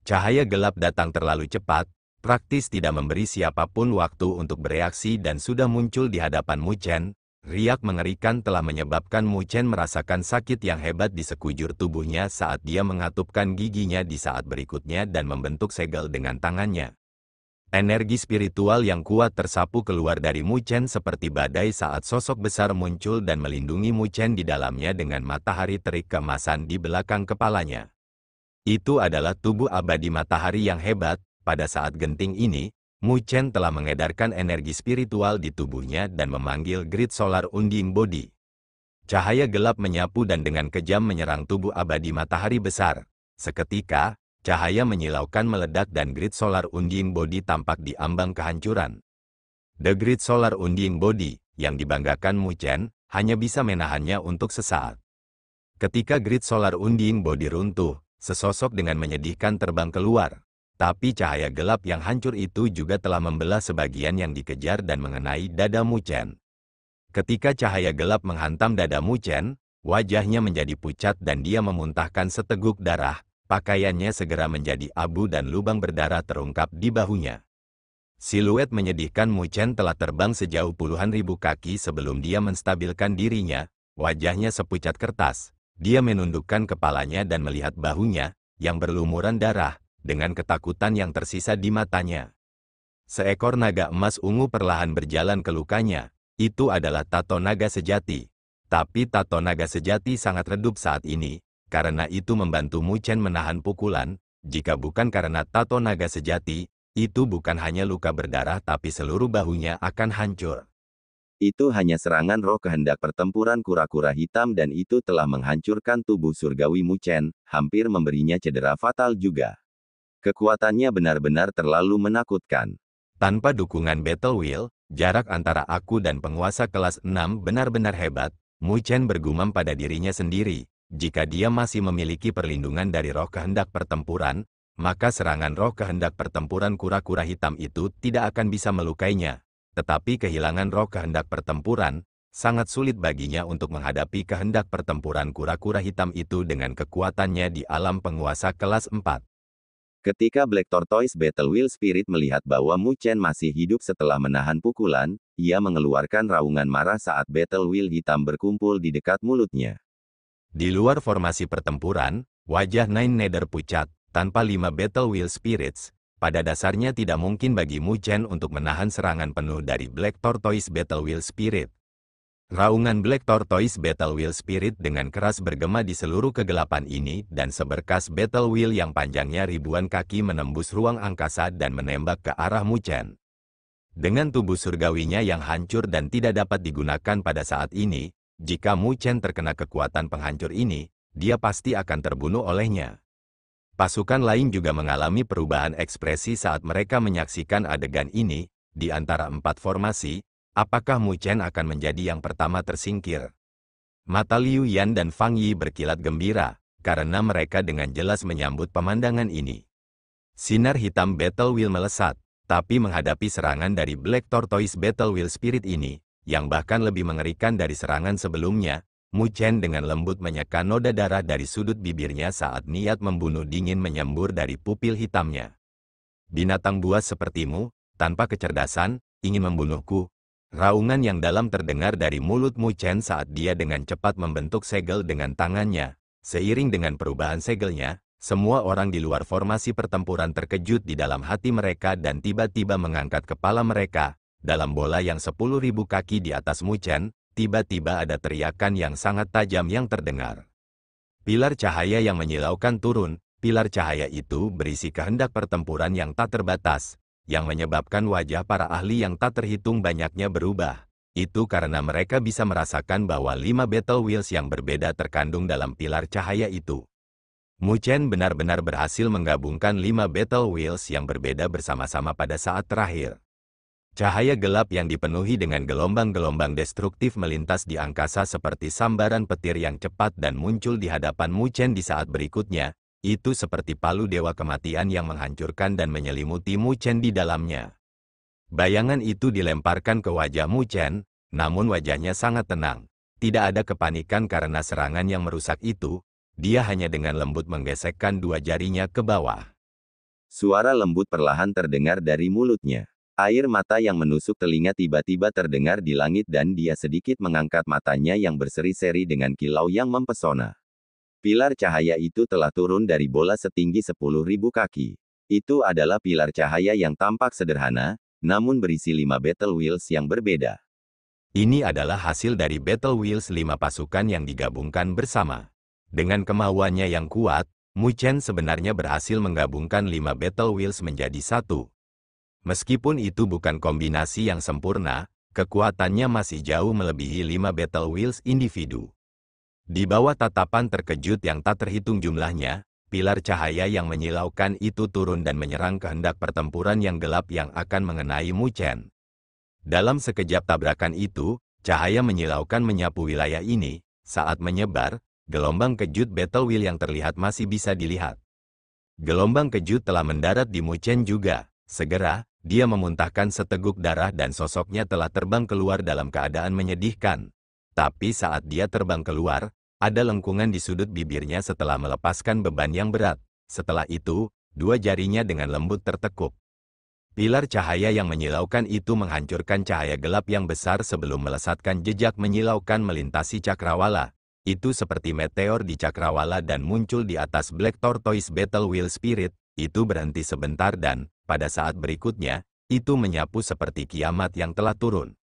Cahaya gelap datang terlalu cepat, praktis tidak memberi siapapun waktu untuk bereaksi dan sudah muncul di hadapan Mu Chen. Riak mengerikan telah menyebabkan Mu Chen merasakan sakit yang hebat di sekujur tubuhnya saat dia mengatupkan giginya di saat berikutnya dan membentuk segel dengan tangannya. Energi spiritual yang kuat tersapu keluar dari Mu Chen seperti badai saat sosok besar muncul dan melindungi Mu Chen di dalamnya dengan matahari terik keemasan di belakang kepalanya. Itu adalah tubuh abadi matahari yang hebat. Pada saat genting ini, Mu Chen telah mengedarkan energi spiritual di tubuhnya dan memanggil Grid Solar Unding Body. Cahaya gelap menyapu dan dengan kejam menyerang tubuh abadi matahari besar. Seketika, cahaya menyilaukan meledak dan Grid Solar Unding Body tampak di ambang kehancuran. The Grid Solar Unding Body, yang dibanggakan Mu Chen, hanya bisa menahannya untuk sesaat. Ketika Grid Solar Unding Body runtuh, sesosok dengan menyedihkan terbang keluar. Tapi cahaya gelap yang hancur itu juga telah membelah sebagian yang dikejar dan mengenai dada Mu Chen. Ketika cahaya gelap menghantam dada Mu Chen, wajahnya menjadi pucat dan dia memuntahkan seteguk darah. Pakaiannya segera menjadi abu dan lubang berdarah terungkap di bahunya. Siluet menyedihkan Mu Chen telah terbang sejauh puluhan ribu kaki sebelum dia menstabilkan dirinya. Wajahnya sepucat kertas. Dia menundukkan kepalanya dan melihat bahunya, yang berlumuran darah, dengan ketakutan yang tersisa di matanya. Seekor naga emas ungu perlahan berjalan ke lukanya. Itu adalah tato naga sejati. Tapi tato naga sejati sangat redup saat ini, karena itu membantu Mu Chen menahan pukulan. Jika bukan karena tato naga sejati, itu bukan hanya luka berdarah tapi seluruh bahunya akan hancur. Itu hanya serangan roh kehendak pertempuran kura-kura hitam dan itu telah menghancurkan tubuh surgawi Mu Chen, hampir memberinya cedera fatal juga. Kekuatannya benar-benar terlalu menakutkan. Tanpa dukungan Battle Wheel, jarak antara aku dan penguasa kelas 6 benar-benar hebat. Mu Chen bergumam pada dirinya sendiri. Jika dia masih memiliki perlindungan dari roh kehendak pertempuran, maka serangan roh kehendak pertempuran kura-kura hitam itu tidak akan bisa melukainya. Tetapi kehilangan roh kehendak pertempuran, sangat sulit baginya untuk menghadapi kehendak pertempuran kura-kura hitam itu dengan kekuatannya di alam penguasa kelas 4. Ketika Black Tortoise Battle Wheel Spirit melihat bahwa Mu Chen masih hidup setelah menahan pukulan, ia mengeluarkan raungan marah saat Battle Wheel hitam berkumpul di dekat mulutnya. Di luar formasi pertempuran, wajah Nine Nether pucat, tanpa 5 Battle Wheel Spirits. Pada dasarnya tidak mungkin bagi Mu Chen untuk menahan serangan penuh dari Black Tortoise Battle Wheel Spirit. Raungan Black Tortoise Battle Wheel Spirit dengan keras bergema di seluruh kegelapan ini dan seberkas Battle Wheel yang panjangnya ribuan kaki menembus ruang angkasa dan menembak ke arah Mu Chen. Dengan tubuh surgawinya yang hancur dan tidak dapat digunakan pada saat ini, jika Mu Chen terkena kekuatan penghancur ini, dia pasti akan terbunuh olehnya. Pasukan lain juga mengalami perubahan ekspresi saat mereka menyaksikan adegan ini. Di antara 4 formasi, apakah Mu Chen akan menjadi yang pertama tersingkir? Mata Liu Yan dan Fang Yi berkilat gembira, karena mereka dengan jelas menyambut pemandangan ini. Sinar hitam Battle Wheel melesat, tapi menghadapi serangan dari Black Tortoise Battle Wheel Spirit ini, yang bahkan lebih mengerikan dari serangan sebelumnya, Mu Chen dengan lembut menyeka noda darah dari sudut bibirnya saat niat membunuh dingin menyembur dari pupil hitamnya. Binatang buas sepertimu, tanpa kecerdasan, ingin membunuhku. Raungan yang dalam terdengar dari mulut Mu Chen saat dia dengan cepat membentuk segel dengan tangannya. Seiring dengan perubahan segelnya, semua orang di luar formasi pertempuran terkejut di dalam hati mereka dan tiba-tiba mengangkat kepala mereka. Dalam bola yang 10.000 kaki di atas Mu Chen, tiba-tiba ada teriakan yang sangat tajam yang terdengar. Pilar cahaya yang menyilaukan turun. Pilar cahaya itu berisi kehendak pertempuran yang tak terbatas, yang menyebabkan wajah para ahli yang tak terhitung banyaknya berubah. Itu karena mereka bisa merasakan bahwa 5 battle wheels yang berbeda terkandung dalam pilar cahaya itu. Mu Chen benar-benar berhasil menggabungkan 5 battle wheels yang berbeda bersama-sama pada saat terakhir. Cahaya gelap yang dipenuhi dengan gelombang-gelombang destruktif melintas di angkasa seperti sambaran petir yang cepat dan muncul di hadapan Mu Chen di saat berikutnya. Itu seperti palu dewa kematian yang menghancurkan dan menyelimuti Mu Chen di dalamnya. Bayangan itu dilemparkan ke wajah Mu Chen, namun wajahnya sangat tenang. Tidak ada kepanikan karena serangan yang merusak itu, dia hanya dengan lembut menggesekkan 2 jarinya ke bawah. Suara lembut perlahan terdengar dari mulutnya. Air mata yang menusuk telinga tiba-tiba terdengar di langit dan dia sedikit mengangkat matanya yang berseri-seri dengan kilau yang mempesona. Pilar cahaya itu telah turun dari bola setinggi 10.000 kaki. Itu adalah pilar cahaya yang tampak sederhana, namun berisi 5 battle wheels yang berbeda. Ini adalah hasil dari battle wheels 5 pasukan yang digabungkan bersama. Dengan kemauannya yang kuat, Mu Chen sebenarnya berhasil menggabungkan 5 battle wheels menjadi satu. Meskipun itu bukan kombinasi yang sempurna, kekuatannya masih jauh melebihi 5 battle wheels individu. Di bawah tatapan terkejut yang tak terhitung jumlahnya, pilar cahaya yang menyilaukan itu turun dan menyerang kehendak pertempuran yang gelap yang akan mengenai Mu Chen. Dalam sekejap tabrakan itu, cahaya menyilaukan menyapu wilayah ini. Saat menyebar, gelombang kejut battle wheel yang terlihat masih bisa dilihat. Gelombang kejut telah mendarat di Mu Chen juga. Segera, dia memuntahkan seteguk darah dan sosoknya telah terbang keluar dalam keadaan menyedihkan. Tapi saat dia terbang keluar, ada lengkungan di sudut bibirnya setelah melepaskan beban yang berat. Setelah itu, 2 jarinya dengan lembut tertekuk. Pilar cahaya yang menyilaukan itu menghancurkan cahaya gelap yang besar sebelum melesatkan jejak menyilaukan melintasi cakrawala. Itu seperti meteor di cakrawala dan muncul di atas Black Tortoise Battle Wheel Spirit. Itu berhenti sebentar dan, pada saat berikutnya, itu menyapu seperti kiamat yang telah turun.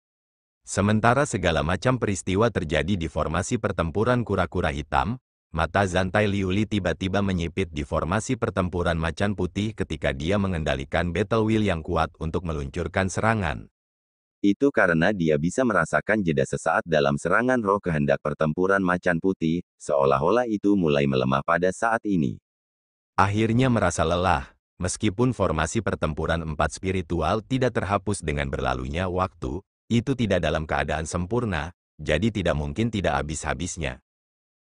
Sementara segala macam peristiwa terjadi di formasi pertempuran kura-kura hitam, mata Zantai Liuli tiba-tiba menyipit di formasi pertempuran macan putih ketika dia mengendalikan battle wheel yang kuat untuk meluncurkan serangan. Itu karena dia bisa merasakan jeda sesaat dalam serangan roh kehendak pertempuran macan putih, seolah-olah itu mulai melemah pada saat ini. Akhirnya merasa lelah, meskipun formasi pertempuran 4 spiritual tidak terhapus dengan berlalunya waktu, itu tidak dalam keadaan sempurna, jadi tidak mungkin tidak habis-habisnya.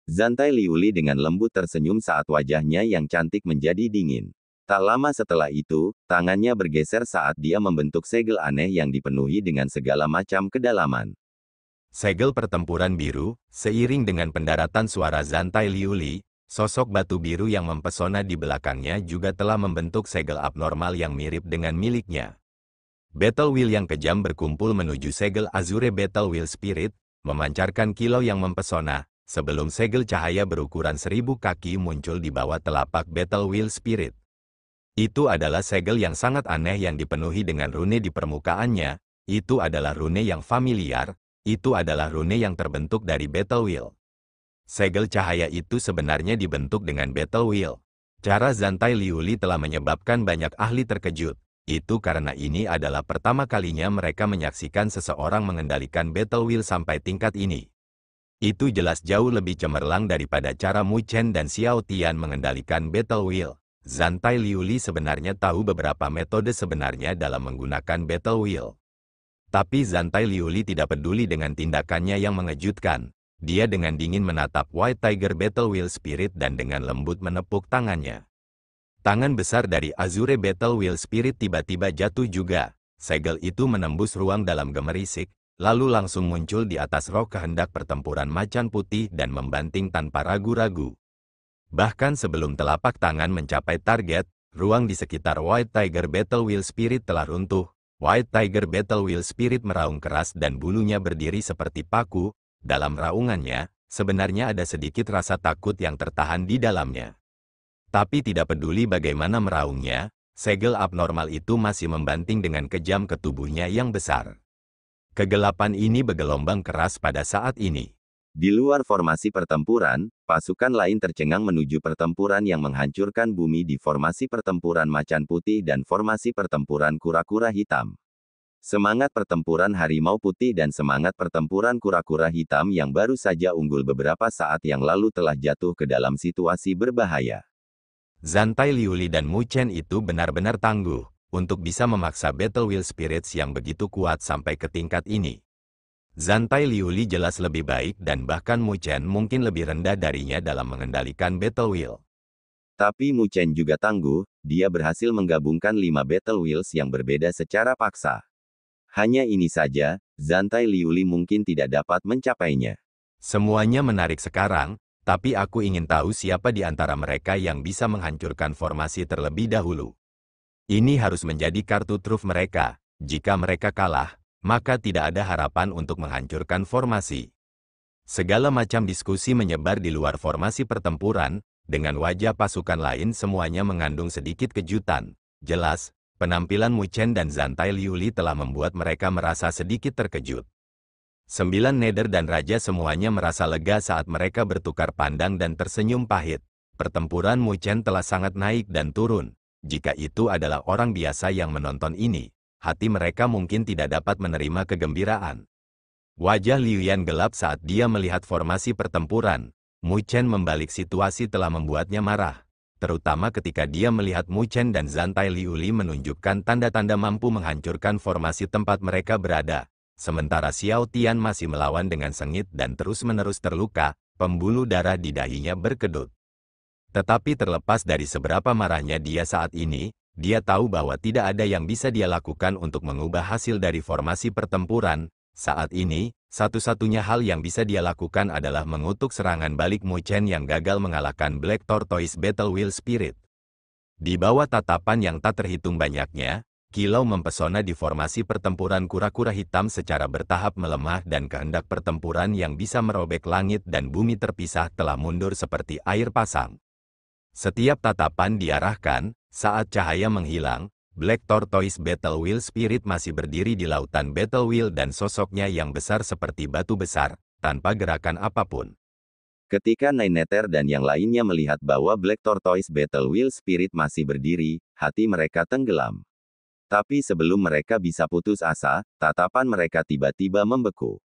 Zantai Liuli dengan lembut tersenyum saat wajahnya yang cantik menjadi dingin. Tak lama setelah itu, tangannya bergeser saat dia membentuk segel aneh yang dipenuhi dengan segala macam kedalaman. Segel pertempuran biru, seiring dengan pendaratan suara Zantai Liuli, sosok batu biru yang mempesona di belakangnya juga telah membentuk segel abnormal yang mirip dengan miliknya. Battle Wheel yang kejam berkumpul menuju segel Azure Battle Wheel Spirit, memancarkan kilau yang mempesona, sebelum segel cahaya berukuran 1000 kaki muncul di bawah telapak Battle Wheel Spirit. Itu adalah segel yang sangat aneh yang dipenuhi dengan rune di permukaannya. Itu adalah rune yang familiar, itu adalah rune yang terbentuk dari Battle Wheel. Segel cahaya itu sebenarnya dibentuk dengan Battle Wheel. Cara Zantai Liuli telah menyebabkan banyak ahli terkejut. Itu karena ini adalah pertama kalinya mereka menyaksikan seseorang mengendalikan Battle Wheel sampai tingkat ini. Itu jelas jauh lebih cemerlang daripada cara Mu Chen dan Xiao Tian mengendalikan Battle Wheel. Zantai Liuli sebenarnya tahu beberapa metode sebenarnya dalam menggunakan Battle Wheel. Tapi Zantai Liuli tidak peduli dengan tindakannya yang mengejutkan. Dia dengan dingin menatap White Tiger Battle Wheel Spirit dan dengan lembut menepuk tangannya. Tangan besar dari Azure Battle Wheel Spirit tiba-tiba jatuh juga. Segel itu menembus ruang dalam gemerisik, lalu langsung muncul di atas roh kehendak pertempuran macan putih dan membanting tanpa ragu-ragu. Bahkan sebelum telapak tangan mencapai target, ruang di sekitar White Tiger Battle Wheel Spirit telah runtuh. White Tiger Battle Wheel Spirit meraung keras dan bulunya berdiri seperti paku. Dalam raungannya, sebenarnya ada sedikit rasa takut yang tertahan di dalamnya. Tapi tidak peduli bagaimana meraungnya, segel abnormal itu masih membanting dengan kejam ke tubuhnya yang besar. Kegelapan ini bergelombang keras pada saat ini. Di luar formasi pertempuran, pasukan lain tercengang menuju pertempuran yang menghancurkan bumi di formasi pertempuran macan putih dan formasi pertempuran kura-kura hitam. Semangat pertempuran harimau putih dan semangat pertempuran kura-kura hitam yang baru saja unggul beberapa saat yang lalu telah jatuh ke dalam situasi berbahaya. Zantai Liuli dan Mu Chen itu benar-benar tangguh untuk bisa memaksa Battle Wheel Spirits yang begitu kuat sampai ke tingkat ini. Zantai Liuli jelas lebih baik dan bahkan Mu Chen mungkin lebih rendah darinya dalam mengendalikan Battle Wheel. Tapi Mu Chen juga tangguh, dia berhasil menggabungkan 5 Battle Wheels yang berbeda secara paksa. Hanya ini saja, Zantai Liuli mungkin tidak dapat mencapainya. Semuanya menarik sekarang, tapi aku ingin tahu siapa di antara mereka yang bisa menghancurkan formasi terlebih dahulu. Ini harus menjadi kartu truf mereka. Jika mereka kalah, maka tidak ada harapan untuk menghancurkan formasi. Segala macam diskusi menyebar di luar formasi pertempuran, dengan wajah pasukan lain semuanya mengandung sedikit kejutan. Jelas, penampilan Mu Chen dan Zantai Liuli telah membuat mereka merasa sedikit terkejut. 9 Nether dan Raja semuanya merasa lega saat mereka bertukar pandang dan tersenyum pahit. Pertempuran Mu Chen telah sangat naik dan turun. Jika itu adalah orang biasa yang menonton ini, hati mereka mungkin tidak dapat menerima kegembiraan. Wajah Liu Yan gelap saat dia melihat formasi pertempuran. Mu Chen membalik situasi telah membuatnya marah, terutama ketika dia melihat Mu Chen dan Zantai Liuli menunjukkan tanda-tanda mampu menghancurkan formasi tempat mereka berada. Sementara Xiao Tian masih melawan dengan sengit dan terus-menerus terluka, pembuluh darah di dahinya berkedut. Tetapi terlepas dari seberapa marahnya dia saat ini, dia tahu bahwa tidak ada yang bisa dia lakukan untuk mengubah hasil dari formasi pertempuran. Saat ini, satu-satunya hal yang bisa dia lakukan adalah mengutuk serangan balik Mu Chen yang gagal mengalahkan Black Tortoise Battle Wheel Spirit. Di bawah tatapan yang tak terhitung banyaknya, kilau mempesona di formasi pertempuran kura-kura hitam secara bertahap melemah dan kehendak pertempuran yang bisa merobek langit dan bumi terpisah telah mundur seperti air pasang. Setiap tatapan diarahkan, saat cahaya menghilang, Black Tortoise Battle Wheel Spirit masih berdiri di lautan Battle Wheel dan sosoknya yang besar seperti batu besar, tanpa gerakan apapun. Ketika Nine Nether dan yang lainnya melihat bahwa Black Tortoise Battle Wheel Spirit masih berdiri, hati mereka tenggelam. Tapi sebelum mereka bisa putus asa, tatapan mereka tiba-tiba membeku.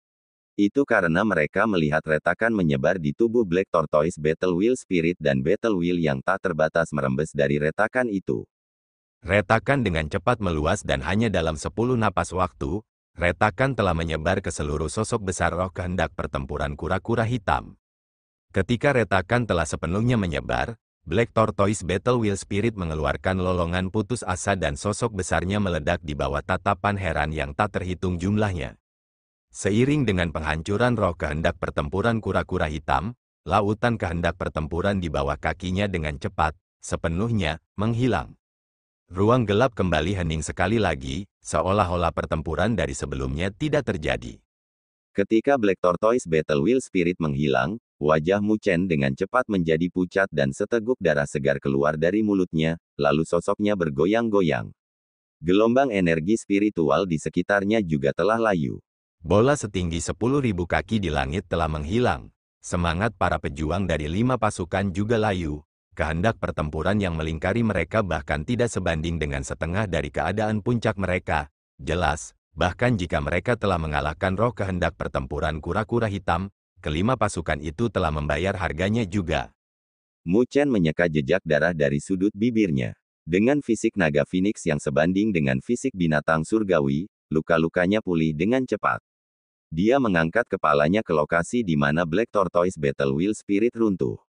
Itu karena mereka melihat retakan menyebar di tubuh Black Tortoise Battle Wheel Spirit dan Battle Wheel yang tak terbatas merembes dari retakan itu. Retakan dengan cepat meluas dan hanya dalam 10 napas waktu, retakan telah menyebar ke seluruh sosok besar roh kehendak pertempuran kura-kura hitam. Ketika retakan telah sepenuhnya menyebar, Black Tortoise Battle Wheel Spirit mengeluarkan lolongan putus asa dan sosok besarnya meledak di bawah tatapan heran yang tak terhitung jumlahnya. Seiring dengan penghancuran roh kehendak pertempuran kura-kura hitam, lautan kehendak pertempuran di bawah kakinya dengan cepat, sepenuhnya, menghilang. Ruang gelap kembali hening sekali lagi, seolah-olah pertempuran dari sebelumnya tidak terjadi. Ketika Black Tortoise Battle Wheel Spirit menghilang, wajah Mu Chen dengan cepat menjadi pucat dan seteguk darah segar keluar dari mulutnya, lalu sosoknya bergoyang-goyang. Gelombang energi spiritual di sekitarnya juga telah layu. Bola setinggi 10.000 kaki di langit telah menghilang. Semangat para pejuang dari 5 pasukan juga layu. Kehendak pertempuran yang melingkari mereka bahkan tidak sebanding dengan setengah dari keadaan puncak mereka. Jelas, bahkan jika mereka telah mengalahkan roh kehendak pertempuran kura-kura hitam, kelima pasukan itu telah membayar harganya juga. Mu Chen menyeka jejak darah dari sudut bibirnya. Dengan fisik naga Phoenix yang sebanding dengan fisik binatang surgawi, luka-lukanya pulih dengan cepat. Dia mengangkat kepalanya ke lokasi di mana Black Tortoise Battle Wheel Spirit runtuh.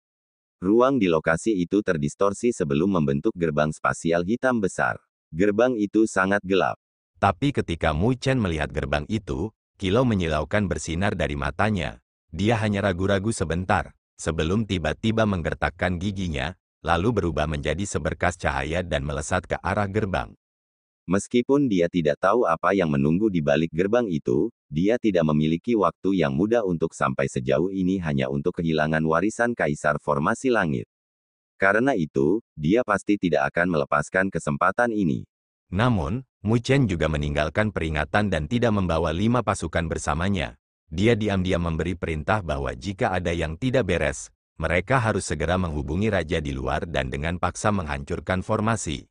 Ruang di lokasi itu terdistorsi sebelum membentuk gerbang spasial hitam besar. Gerbang itu sangat gelap. Tapi ketika Mu Chen melihat gerbang itu, kilau menyilaukan bersinar dari matanya. Dia hanya ragu-ragu sebentar, sebelum tiba-tiba menggertakkan giginya, lalu berubah menjadi seberkas cahaya dan melesat ke arah gerbang. Meskipun dia tidak tahu apa yang menunggu di balik gerbang itu, dia tidak memiliki waktu yang mudah untuk sampai sejauh ini hanya untuk kehilangan warisan Kaisar Formasi Langit. Karena itu, dia pasti tidak akan melepaskan kesempatan ini. Namun, Mu Chen juga meninggalkan peringatan dan tidak membawa 5 pasukan bersamanya. Dia diam-diam memberi perintah bahwa jika ada yang tidak beres, mereka harus segera menghubungi raja di luar dan dengan paksa menghancurkan formasi.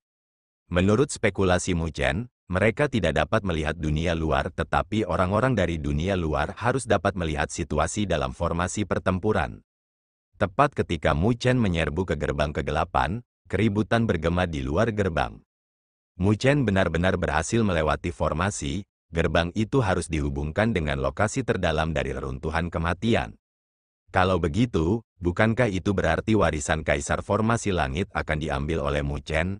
Menurut spekulasi Mu Chen, mereka tidak dapat melihat dunia luar, tetapi orang-orang dari dunia luar harus dapat melihat situasi dalam formasi pertempuran. Tepat ketika Mu Chen menyerbu ke gerbang kegelapan, keributan bergema di luar gerbang. Mu Chen benar-benar berhasil melewati formasi, gerbang itu harus dihubungkan dengan lokasi terdalam dari reruntuhan kematian. Kalau begitu, bukankah itu berarti warisan Kaisar Formasi Langit akan diambil oleh Mu Chen?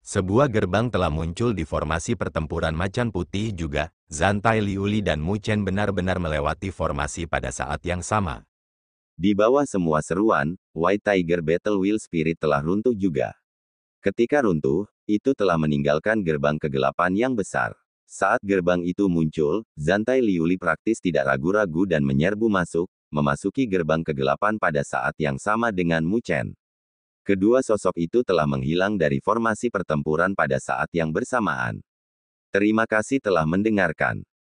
Sebuah gerbang telah muncul di formasi pertempuran Macan Putih juga. Zantai Liuli dan Mu Chen benar-benar melewati formasi pada saat yang sama. Di bawah semua seruan, White Tiger Battle Wheel Spirit telah runtuh juga. Ketika runtuh, itu telah meninggalkan gerbang kegelapan yang besar. Saat gerbang itu muncul, Zantai Liuli praktis tidak ragu-ragu dan menyerbu masuk, memasuki gerbang kegelapan pada saat yang sama dengan Mu Chen. Kedua sosok itu telah menghilang dari formasi pertempuran pada saat yang bersamaan. Terima kasih telah mendengarkan.